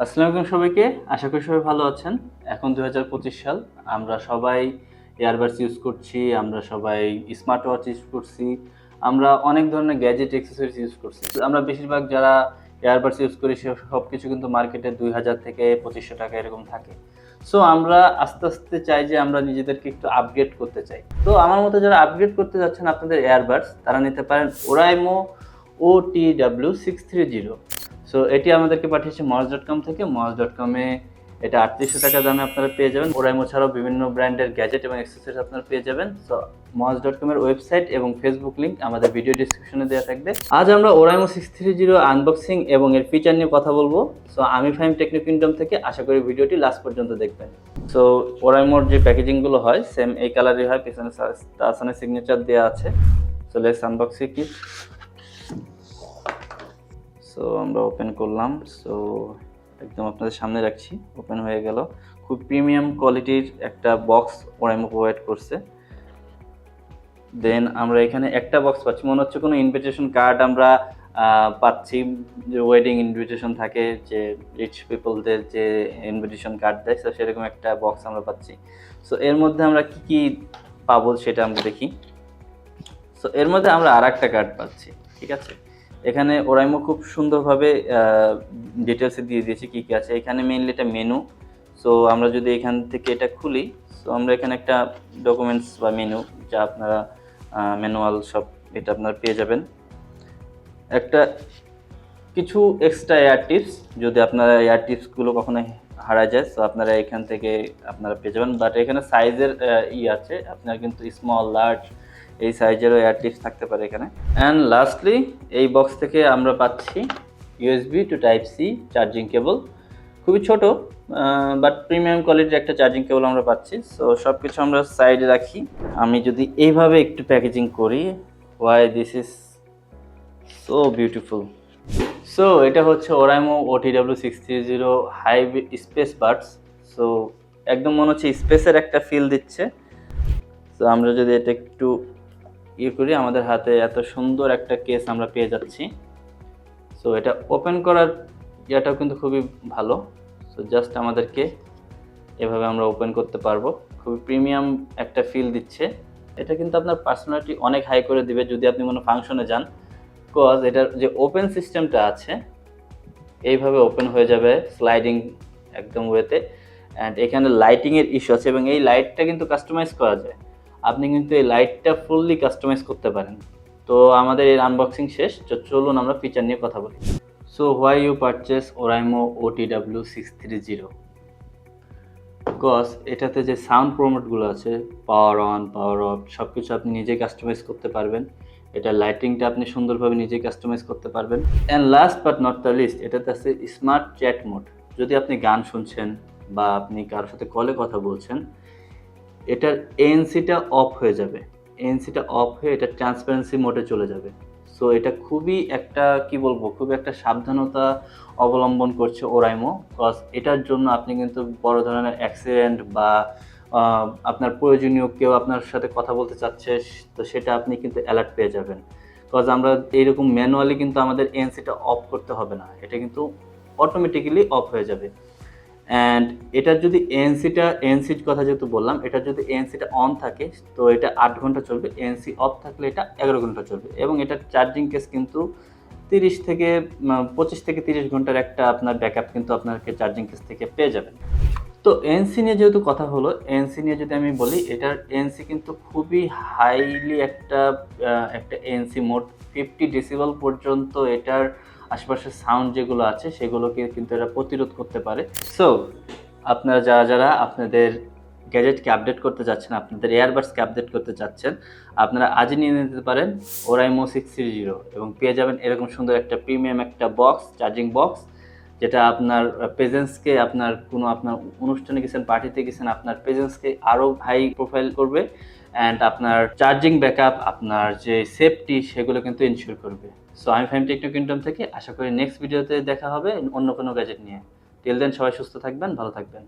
আসসালামু আলাইকুম সবাইকে। আশা করি সবাই ভালো আছেন। এখন ২০২৫ সাল। আমরা সবাই এয়ারবাডস ইউজ করছি, আমরা সবাই স্মার্ট ওয়াচ ইউজ করছি, আমরা অনেক ধরনের গ্যাজেট অ্যাক্সেসরিজ ইউজ করছি। আমরা বেশিরভাগ যারা এয়ারবাডস ইউজ করি সবকিছু কিন্তু মার্কেটে ২,০০০ থেকে ২৫০০ টাকা এরকম থাকে। সো আমরা আস্তে, আস্তে চাই যে আমরা নিজেদেরকে একটু আপগ্রেড করতে চাই। তো আমার মতো যারা আপগ্রেড করতে যাচ্ছেন আপনাদের এয়ারবাডস তারা নিতে পারেন ওরাইমো OTW630। সো এটি আমাদেরকে পাঠিয়েছে moj.com থেকে। moj.com এ এটা ৩৮০০ টাকা দামে আপনারা পেয়ে যাবেন। ওরাইমো ছাড়াও বিভিন্ন ব্র্যান্ডের গ্যাজেট এবং অ্যাক্সেসরিজ আপনারা পেয়ে যাবেন। সো moj.com এর ওয়েবসাইট এবং ফেসবুক লিংক আমাদের ভিডিও ডেসক্রিপশনে দেওয়া থাকবে। আজ আমরা ওরাইমো 630 আনবক্সিং এবং এর ফিচার নিয়ে কথা বলবো। সো আমি ফাহিম টেকনো কিংডম থেকে। আশা করি ভিডিওটি লাস্ট পর্যন্ত দেখবেন। সো ওরাইমোর যে প্যাকেজিংগুলো হয় সেম এই কালারই হয়, পিছনে তাহসানের সিগনেচার দেওয়া আছে। So let's unbox it. So আমরা ওপেন করলাম। সো একদম আপনাদের সামনে রাখছি, ওপেন হয়ে গেল। খুব প্রিমিয়াম কোয়ালিটির একটা বক্স ওরাইমো প্রোভাইড করছে। দেন আমরা এখানে একটা বক্স পাচ্ছি, মনে হচ্ছে কোনো ইনভিটেশন কার্ড আমরা পাচ্ছি, যে ওয়েডিং ইনভিটেশন থাকে, যে রিচ পিপলদের যে ইনভিটেশন কার্ড দেয়, সো সেরকম একটা বক্স আমরা পাচ্ছি। সো এর মধ্যে আমরা কি কি পাবো সেটা আমরা দেখি। সো এর মধ্যে আমরা আর একটা কার্ড পাচ্ছি, ঠিক আছে। এখানে ওরাইমো খুব সুন্দরভাবে ডিটেলসে দিয়ে দিয়েছে কী কী আছে। এখানে মেইনলি এটা মেনু। সো আমরা যদি এখান থেকে এটা খুলি, সো আমরা এখানে একটা ডকুমেন্টস বা মেনু, যা আপনারা ম্যানুয়াল সব এটা আপনারা পেয়ে যাবেন। একটা কিছু এক্সট্রা এয়ার টিপস, যদি আপনারা এয়ার টিপসগুলো কখনো হারায় যায়, সো আপনারা এখান থেকে আপনারা পেয়ে যাবেন। বাট এখানে সাইজের আছে, আপনারা কিন্তু স্মল, লার্জ এই সাইজেরও এয়ার টিপস থাকতে পারে এখানে। অ্যান্ড লাস্টলি এই বক্স থেকে আমরা পাচ্ছি USB to type C charging cable. খুবই ছোট বাট প্রিমিয়াম কোয়ালিটির একটা চার্জিং কেবল আমরা পাচ্ছি। সো সব কিছু আমরা সাইডে রাখি। আমি যদি এইভাবে একটু প্যাকেজিং করি, why this is so beautiful. So এটা হচ্ছে Oraimo OTW630 high space buds. So একদম মনে হচ্ছে স্পেসের একটা ফিল দিচ্ছে। সো আমরা যদি এটা একটু করি, আমাদের হাতে এত সুন্দর একটা কেস আমরা পেয়ে যাচ্ছি। সো এটা ওপেন করার ইয়েটাও কিন্তু খুবই ভালো। সো জাস্ট আমাদেরকে এভাবে আমরা ওপেন করতে পারবো। খুবই প্রিমিয়াম একটা ফিল দিচ্ছে। এটা কিন্তু আপনার পার্সোনালিটি অনেক হাই করে দিবে যদি আপনি কোনো ফাংশনে যান। বিকজ এটার যে ওপেন সিস্টেমটা আছে, এইভাবে ওপেন হয়ে যাবে স্লাইডিং একদম ওয়েতে। অ্যান্ড এখানে লাইটিংয়ের ইস্যু আছে এবং এই লাইটটা কিন্তু কাস্টমাইজ করা যায়। আপনি কিন্তু এই লাইটটা ফুললি কাস্টমাইজ করতে পারেন। তো আমাদের এর আনবক্সিং শেষ। চলুন আমরা ফিচার নিয়ে কথা বলি। So why you purchase Oraimo OTW630? Because এটাতে যে সাউন্ড প্রমোটগুলো আছে, পাওয়ার অন, পাওয়ার অফ, সব কিছু আপনি নিজেই কাস্টমাইজ করতে পারবেন। এটা লাইটিংটা আপনি সুন্দরভাবে নিজেই কাস্টমাইজ করতে পারবেন। And last but not the least, এটাতে আছে স্মার্ট চ্যাট মোড। যদি আপনি গান শুনছেন বা আপনি কারোর সাথে কলে কথা বলছেন, এটার এএনসিটা অফ হয়ে যাবে। এএনসিটা অফ হয়ে এটা ট্রান্সপারেন্সি মোডে চলে যাবে। সো এটা খুবই একটা খুবই একটা সাবধানতা অবলম্বন করছে ওরাইমো। বিকজ এটার জন্য আপনি কিন্তু বড় ধরনের অ্যাক্সিডেন্ট বা আপনার প্রয়োজনীয় কেউ আপনার সাথে কথা বলতে চাচ্ছে, তো সেটা আপনি কিন্তু অ্যালার্ট পেয়ে যাবেন। বিকজ আমরা এইরকম ম্যানুয়ালি কিন্তু আমাদের এএনসিটা অফ করতে হবে না, এটা কিন্তু অটোমেটিক্যালি অফ হয়ে যাবে। অ্যান্ড এটার যদি এএনসির কথা যেহেতু বললাম, এটার যদি এএনসিটা অন থাকে তো এটা ৮ ঘন্টা চলবে, এএনসি অফ থাকলে এটা ১১ ঘন্টা চলবে। এবং এটার চার্জিং কেস কিন্তু 25 থেকে 30 ঘন্টার একটা আপনার ব্যাকআপ কিন্তু আপনাকে চার্জিং কেস থেকে পেয়ে যাবেন। তো এএনসি নিয়ে যেহেতু কথা হলো, এএনসি নিয়ে যদি আমি বলি, এটার এএনসি কিন্তু খুবই হাইলি একটা এএনসি মোড। 50 ডেসিবেল পর্যন্ত এটার আশেপাশের সাউন্ড যেগুলো আছে সেগুলোকে কিন্তু এটা প্রতিরোধ করতে পারে। সো আপনারা যারা আপনাদের গ্যাজেটকে আপডেট করতে চাচ্ছেন, আপনাদের এয়ারবাডসকে আপডেট করতে চাচ্ছেন, আপনারা আজই নিয়ে নিতে পারেন ওরাইমো 630 এবং পেয়ে যাবেন এরকম সুন্দর একটা প্রিমিয়াম একটা বক্স, চার্জিং বক্স, যেটা আপনার প্রেজেন্সকে, আপনার অনুষ্ঠানে গেছেন, পার্টিতে গেছেন, আপনার প্রেজেন্সকে আরও হাই প্রোফাইল করবে। অ্যান্ড আপনার চার্জিং ব্যাকআপ, আপনার যে সেফটি, সেগুলো কিন্তু ইনশিওর করবে। সো আমি ফাহিম টেকনো কিংডম থেকে। আশা করি নেক্সট ভিডিওতে দেখা হবে অন্য কোনো গ্যাজেট নিয়ে। টিল দেন সবাই সুস্থ থাকবেন, ভালো থাকবেন।